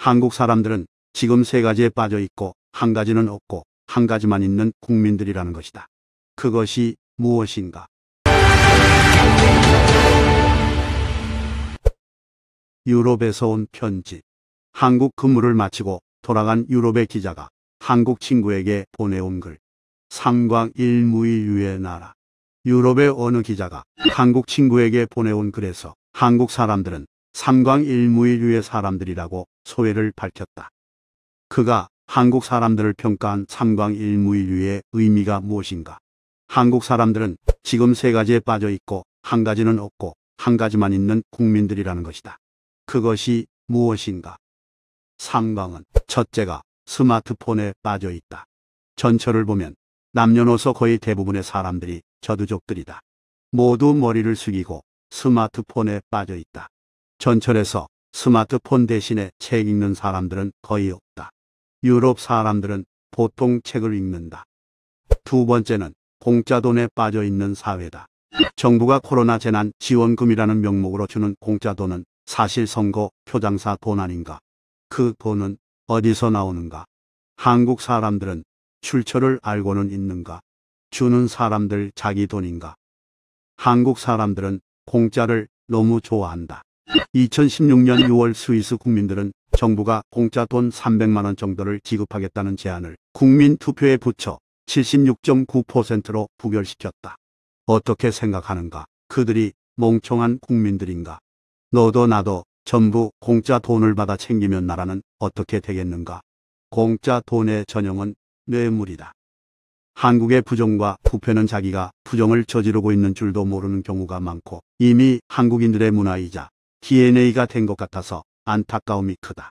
한국 사람들은 지금 세 가지에 빠져 있고 한 가지는 없고 한 가지만 있는 국민들이라는 것이다. 그것이 무엇인가? 유럽에서 온 편지. 한국 근무를 마치고 돌아간 유럽의 기자가 한국 친구에게 보내온 글. 삼광일무일류의 나라. 유럽의 어느 기자가 한국 친구에게 보내온 글에서 한국 사람들은 삼광일무일류의 사람들이라고 소회를 밝혔다. 그가 한국 사람들을 평가한 삼광일무일류의 의미가 무엇인가? 한국 사람들은 지금 세 가지에 빠져 있고 한 가지는 없고 한 가지만 있는 국민들이라는 것이다. 그것이 무엇인가? 삼광은 첫째가 스마트폰에 빠져 있다. 전철을 보면 남녀노소 거의 대부분의 사람들이 저두족들이다. 모두 머리를 숙이고 스마트폰에 빠져 있다. 전철에서 스마트폰 대신에 책 읽는 사람들은 거의 없다. 유럽 사람들은 보통 책을 읽는다. 두 번째는 공짜 돈에 빠져 있는 사회다. 정부가 코로나 재난 지원금이라는 명목으로 주는 공짜 돈은 사실 선거 표장사 돈 아닌가? 그 돈은 어디서 나오는가? 한국 사람들은 출처를 알고는 있는가? 주는 사람들 자기 돈인가? 한국 사람들은 공짜를 너무 좋아한다. 2016년 6월 스위스 국민들은 정부가 공짜 돈 300만 원 정도를 지급하겠다는 제안을 국민투표에 붙여 76.9%로 부결시켰다. 어떻게 생각하는가? 그들이 멍청한 국민들인가? 너도 나도 전부 공짜 돈을 받아 챙기면 나라는 어떻게 되겠는가? 공짜 돈의 전형은 뇌물이다. 한국의 부정과 부패는 자기가 부정을 저지르고 있는 줄도 모르는 경우가 많고 이미 한국인들의 문화이자 DNA가 된 것 같아서 안타까움이 크다.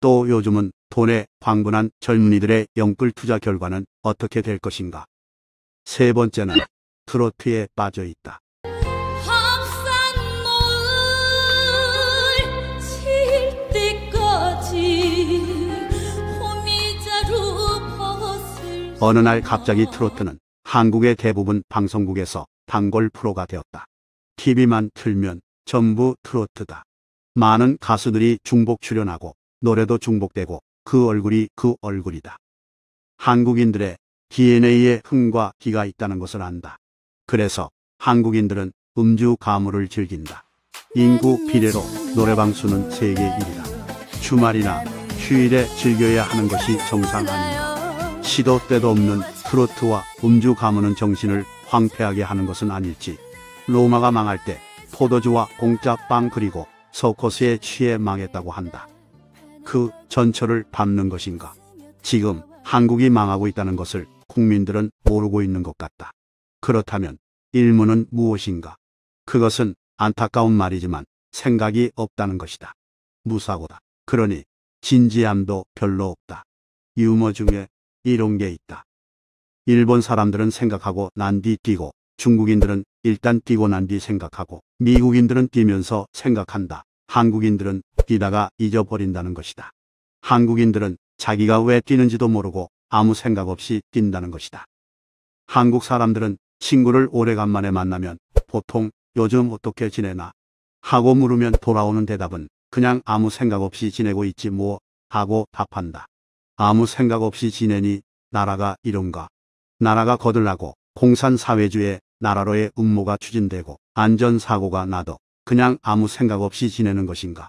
또 요즘은 돈에 광분한 젊은이들의 영끌 투자 결과는 어떻게 될 것인가? 세 번째는 트로트에 빠져 있다. 어느 날 갑자기 트로트는 한국의 대부분 방송국에서 단골 프로가 되었다. TV만 틀면 전부 트로트다. 많은 가수들이 중복 출연하고 노래도 중복되고 그 얼굴이 그 얼굴이다. 한국인들의 DNA에 흥과 기가 있다는 것을 안다. 그래서 한국인들은 음주 가무를 즐긴다. 인구 비례로 노래방 수는 세계 1위다. 주말이나 휴일에 즐겨야 하는 것이 정상 아닌가? 시도 때도 없는 트로트와 음주 가무는 정신을 황폐하게 하는 것은 아닐지. 로마가 망할 때 포도주와 공짜 빵 그리고 서커스에 취해 망했다고 한다. 그 전철을 밟는 것인가? 지금 한국이 망하고 있다는 것을 국민들은 모르고 있는 것 같다. 그렇다면 일문은 무엇인가? 그것은 안타까운 말이지만 생각이 없다는 것이다. 무사고다. 그러니 진지함도 별로 없다. 유머 중에 이런 게 있다. 일본 사람들은 생각하고 난 뒤 뛰고, 중국인들은 일단 뛰고 난 뒤 생각하고, 미국인들은 뛰면서 생각한다. 한국인들은 뛰다가 잊어버린다는 것이다. 한국인들은 자기가 왜 뛰는지도 모르고 아무 생각 없이 뛴다는 것이다. 한국 사람들은 친구를 오래간만에 만나면 보통 요즘 어떻게 지내나 하고 물으면 돌아오는 대답은 그냥 아무 생각 없이 지내고 있지 뭐 하고 답한다. 아무 생각 없이 지내니 나라가 이런가? 나라가 거들나고 공산사회주의 나라로의 음모가 추진되고 안전사고가 나도 그냥 아무 생각 없이 지내는 것인가?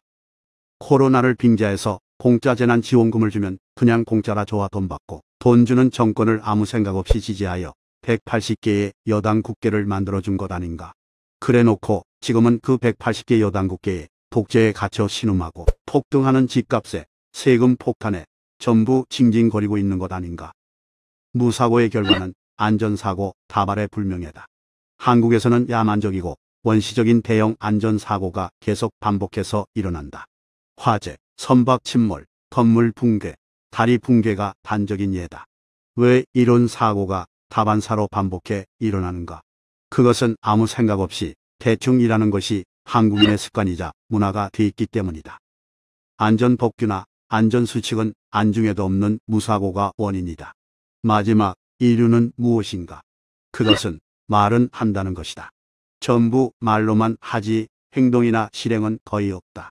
코로나를 빙자해서 공짜 재난지원금을 주면 그냥 공짜라 좋아 돈 받고 돈 주는 정권을 아무 생각 없이 지지하여 180개의 여당 국회를 만들어준 것 아닌가? 그래놓고 지금은 그 180개 여당 국회에 독재에 갇혀 신음하고 폭등하는 집값에 세금 폭탄에 전부 징징거리고 있는 것 아닌가? 무사고의 결과는 안전사고 다발의 불명예다. 한국에서는 야만적이고 원시적인 대형 안전사고가 계속 반복해서 일어난다. 화재, 선박 침몰, 건물 붕괴, 다리 붕괴가 단적인 예다. 왜 이런 사고가 다반사로 반복해 일어나는가? 그것은 아무 생각 없이 대충 일하는 것이 한국인의 습관이자 문화가 돼 있기 때문이다. 안전법규나 안전수칙은 안중에도 없는 무사고가 원인이다. 마지막 이유는 무엇인가? 그것은 말은 한다는 것이다. 전부 말로만 하지 행동이나 실행은 거의 없다.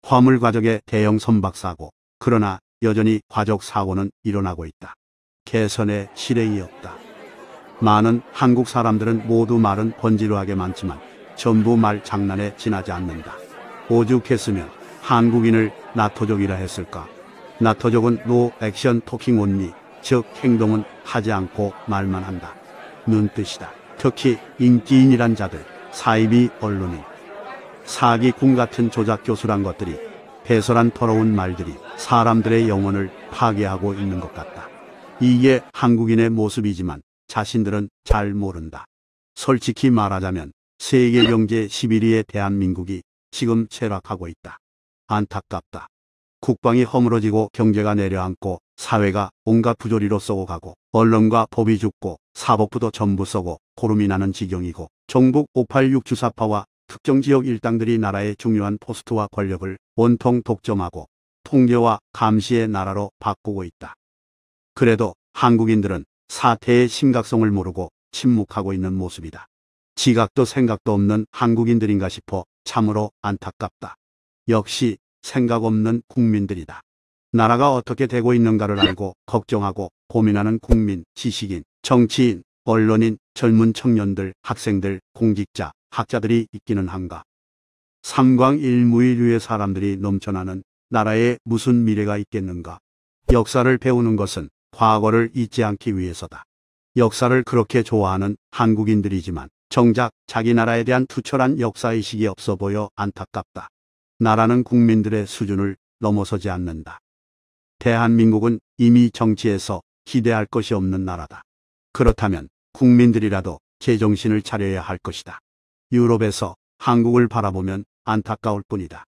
화물과적의 대형 선박사고, 그러나 여전히 과적 사고는 일어나고 있다. 개선의 실행이 없다. 많은 한국 사람들은 모두 말은 번지르하게 많지만 전부 말 장난에 지나지 않는다. 오죽했으면 한국인을 나토족이라 했을까? 나토족은 노 액션 토킹 온리, 즉 행동은 하지 않고 말만 한다. 눈뜻이다. 특히 인기인이란 자들, 사이비 언론인, 사기꾼 같은 조작 교수란 것들이 배설한 더러운 말들이 사람들의 영혼을 파괴하고 있는 것 같다. 이게 한국인의 모습이지만 자신들은 잘 모른다. 솔직히 말하자면 세계 경제 11위의 대한민국이 지금 쇠락하고 있다. 안타깝다. 국방이 허물어지고 경제가 내려앉고 사회가 온갖 부조리로 썩어 가고 언론과 법이 죽고 사법부도 전부 썩어 고름이 나는 지경이고 종북 586 주사파와 특정 지역 일당들이 나라의 중요한 포스트와 권력을 온통 독점하고 통제와 감시의 나라로 바꾸고 있다. 그래도 한국인들은 사태의 심각성을 모르고 침묵하고 있는 모습이다. 지각도 생각도 없는 한국인들인가 싶어 참으로 안타깝다. 역시 생각 없는 국민들이다. 나라가 어떻게 되고 있는가를 알고 걱정하고 고민하는 국민, 지식인, 정치인, 언론인, 젊은 청년들, 학생들, 공직자, 학자들이 있기는 한가. 삼광일무이류의 사람들이 넘쳐나는 나라에 무슨 미래가 있겠는가. 역사를 배우는 것은 과거를 잊지 않기 위해서다. 역사를 그렇게 좋아하는 한국인들이지만 정작 자기 나라에 대한 투철한 역사의식이 없어 보여 안타깝다. 나라는 국민들의 수준을 넘어서지 않는다. 대한민국은 이미 정치에서 기대할 것이 없는 나라다. 그렇다면 국민들이라도 제정신을 차려야 할 것이다. 유럽에서 한국을 바라보면 안타까울 뿐이다.